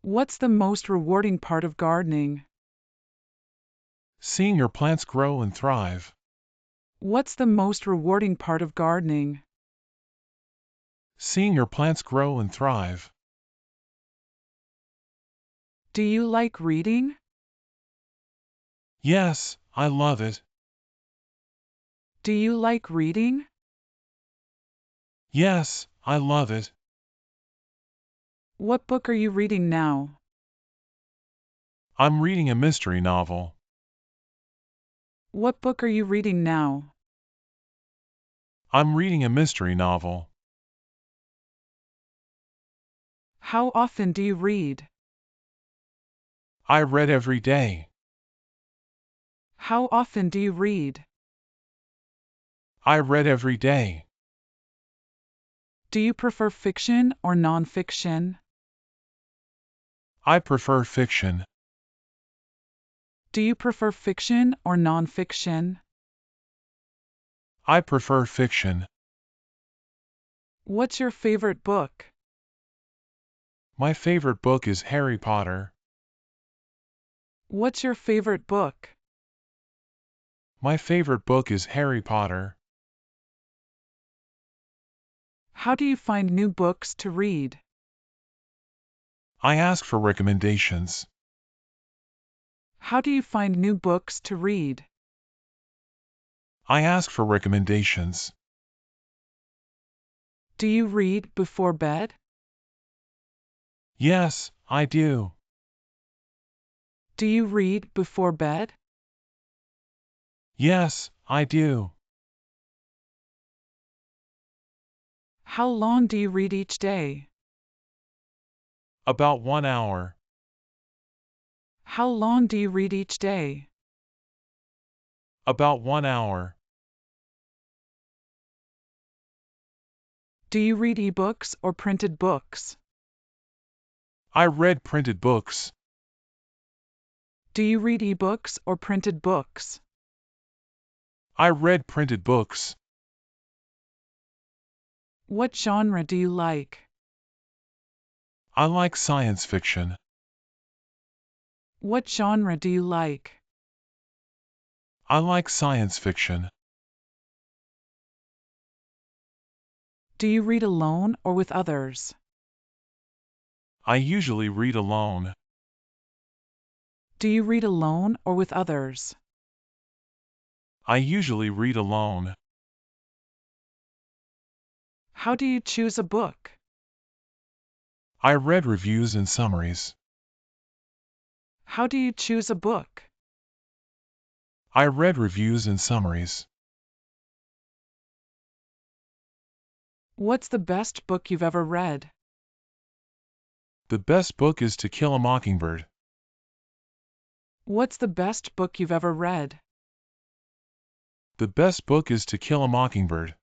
What's the most rewarding part of gardening? Seeing your plants grow and thrive. What's the most rewarding part of gardening? Seeing your plants grow and thrive. Do you like reading? Yes, I love it. Do you like reading? Yes, I love it. What book are you reading now? I'm reading a mystery novel. What book are you reading now? I'm reading a mystery novel. How often do you read? I read every day. How often do you read? I read every day. Do you prefer fiction or nonfiction? I prefer fiction. Do you prefer fiction or nonfiction? I prefer fiction. What's your favorite book? My favorite book is Harry Potter. What's your favorite book? My favorite book is Harry Potter. How do you find new books to read? I ask for recommendations. How do you find new books to read? I ask for recommendations. Do you read before bed? Yes, I do. Do you read before bed? Yes, I do. How long do you read each day? About 1 hour. How long do you read each day? About 1 hour. Do you read ebooks or printed books? I read printed books. Do you read ebooks or printed books? I read printed books. What genre do you like? I like science fiction. What genre do you like? I like science fiction. Do you read alone or with others? I usually read alone. Do you read alone or with others? I usually read alone. How do you choose a book? I read reviews and summaries. How do you choose a book? I read reviews and summaries. What's the best book you've ever read? The best book is To Kill a Mockingbird. What's the best book you've ever read? The best book is To Kill a Mockingbird.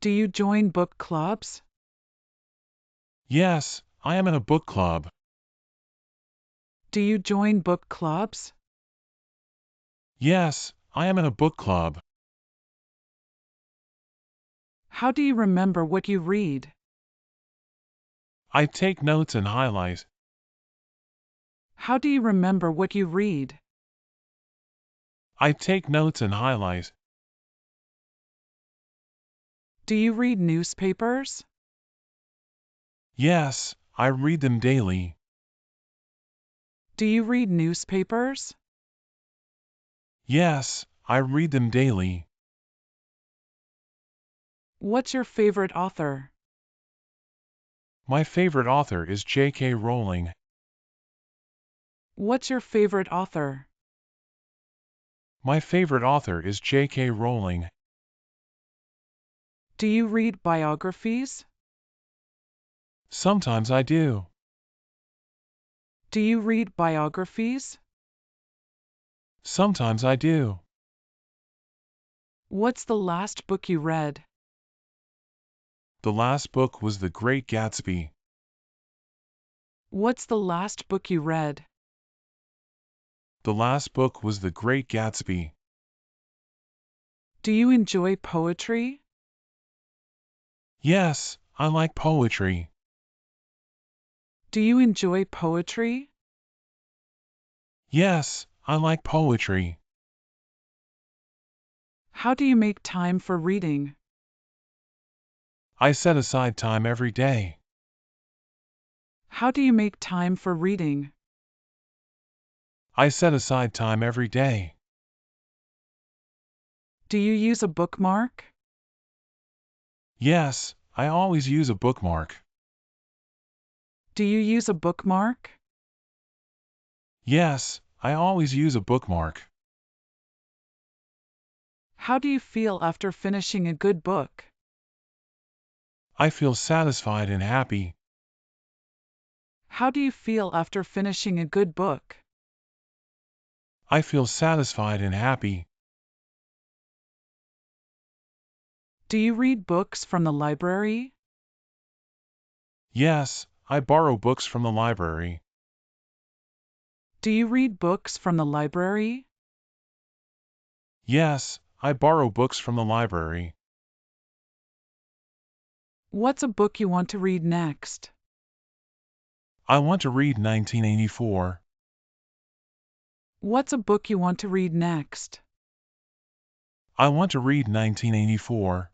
Do you join book clubs? Yes, I am in a book club. Do you join book clubs? Yes, I am in a book club. How do you remember what you read? I take notes and highlight. How do you remember what you read? I take notes and highlight. Do you read newspapers? Yes, I read them daily. Do you read newspapers? Yes, I read them daily. What's your favorite author? My favorite author is J.K. Rowling. What's your favorite author? My favorite author is J.K. Rowling. Do you read biographies? Sometimes I do. Do you read biographies? Sometimes I do. What's the last book you read? The last book was The Great Gatsby. What's the last book you read? The last book was The Great Gatsby. Do you enjoy poetry? Yes, I like poetry. Do you enjoy poetry? Yes, I like poetry. How do you make time for reading? I set aside time every day. How do you make time for reading? I set aside time every day. Do you use a bookmark? Yes, I always use a bookmark. Do you use a bookmark? Yes, I always use a bookmark. How do you feel after finishing a good book? I feel satisfied and happy. How do you feel after finishing a good book? I feel satisfied and happy. Do you read books from the library? Yes, I borrow books from the library. Do you read books from the library? Yes, I borrow books from the library. What's a book you want to read next? I want to read 1984. What's a book you want to read next? I want to read 1984.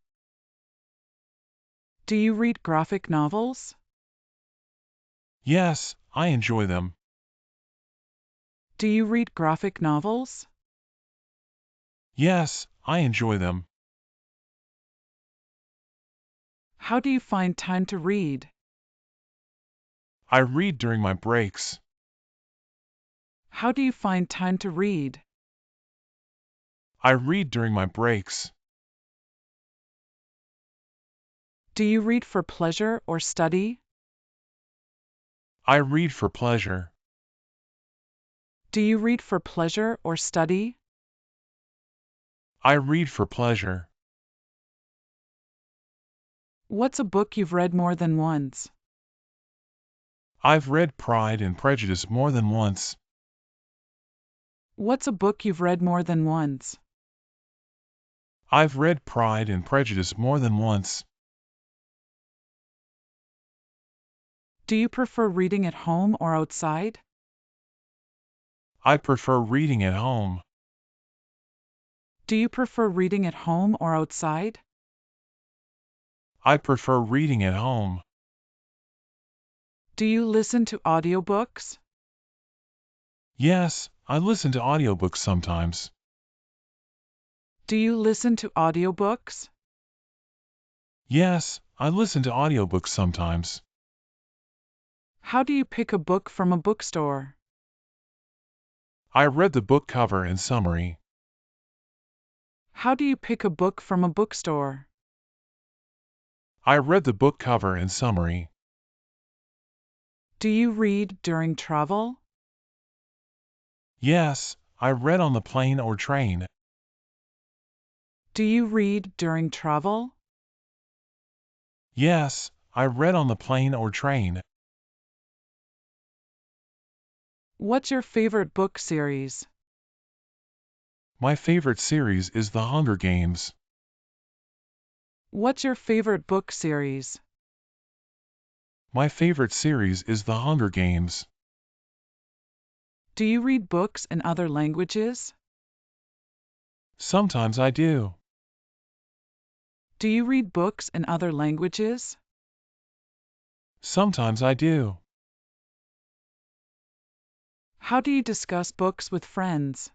Do you read graphic novels? Yes, I enjoy them. Do you read graphic novels? Yes, I enjoy them. How do you find time to read? I read during my breaks. How do you find time to read? I read during my breaks. Do you read for pleasure or study? I read for pleasure. Do you read for pleasure or study? I read for pleasure. What's a book you've read more than once? I've read Pride and Prejudice more than once. What's a book you've read more than once? I've read Pride and Prejudice more than once. Do you prefer reading at home or outside? I prefer reading at home. Do you prefer reading at home or outside? I prefer reading at home. Do you listen to audiobooks? Yes, I listen to audiobooks sometimes. Do you listen to audiobooks? Yes, I listen to audiobooks sometimes. How do you pick a book from a bookstore? I read the book cover and summary. How do you pick a book from a bookstore? I read the book cover and summary. Do you read during travel? Yes, I read on the plane or train. Do you read during travel? Yes, I read on the plane or train. What's your favorite book series? My favorite series is The Hunger Games. What's your favorite book series? My favorite series is The Hunger Games. Do you read books in other languages? Sometimes I do. Do you read books in other languages? Sometimes I do. How do you discuss books with friends?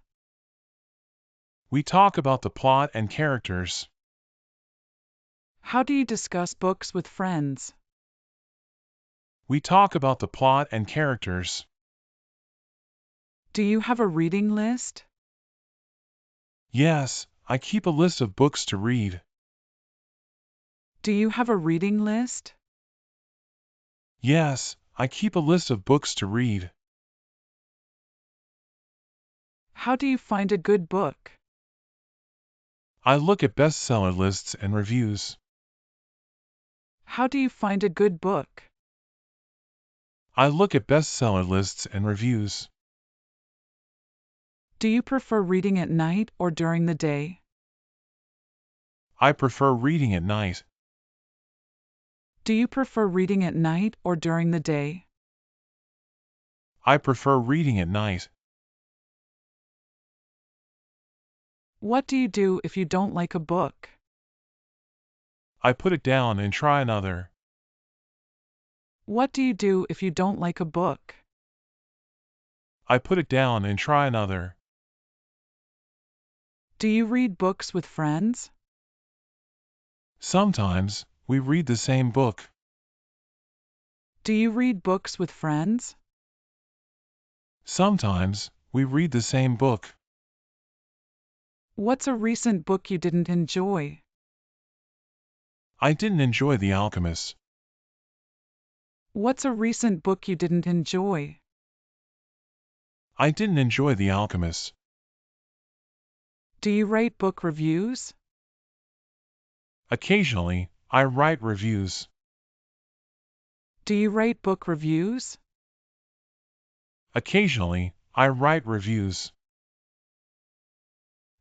We talk about the plot and characters. How do you discuss books with friends? We talk about the plot and characters. Do you have a reading list? Yes, I keep a list of books to read. Do you have a reading list? Yes, I keep a list of books to read. How do you find a good book? I look at bestseller lists and reviews. How do you find a good book? I look at bestseller lists and reviews. Do you prefer reading at night or during the day? I prefer reading at night. Do you prefer reading at night or during the day? I prefer reading at night. What do you do if you don't like a book? I put it down and try another. What do you do if you don't like a book? I put it down and try another. Do you read books with friends? Sometimes, we read the same book. Do you read books with friends? Sometimes, we read the same book. What's a recent book you didn't enjoy? I didn't enjoy The Alchemist. What's a recent book you didn't enjoy? I didn't enjoy The Alchemist. Do you write book reviews? Occasionally, I write reviews. Do you write book reviews? Occasionally, I write reviews.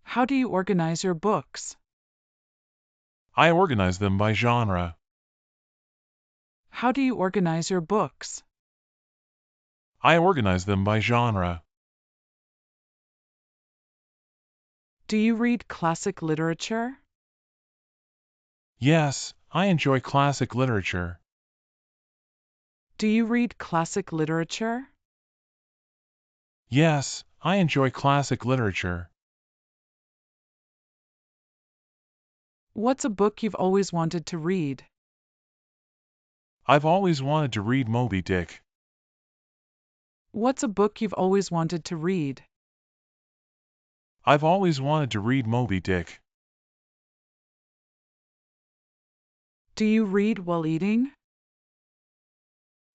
How do you organize your books? I organize them by genre. How do you organize your books? I organize them by genre. Do you read classic literature? Yes, I enjoy classic literature. Do you read classic literature? Yes, I enjoy classic literature. What's a book you've always wanted to read? I've always wanted to read Moby Dick. What's a book you've always wanted to read? I've always wanted to read Moby Dick. Do you read while eating?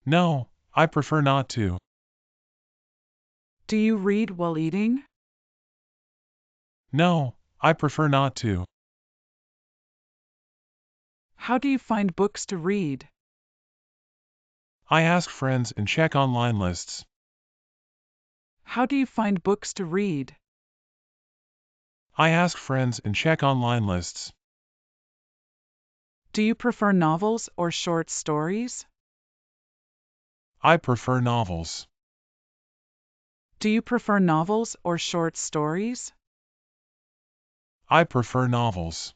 No, I prefer not to. Do you read while eating? No, I prefer not to. How do you find books to read? I ask friends and check online lists. How do you find books to read? I ask friends and check online lists. Do you prefer novels or short stories? I prefer novels. Do you prefer novels or short stories? I prefer novels.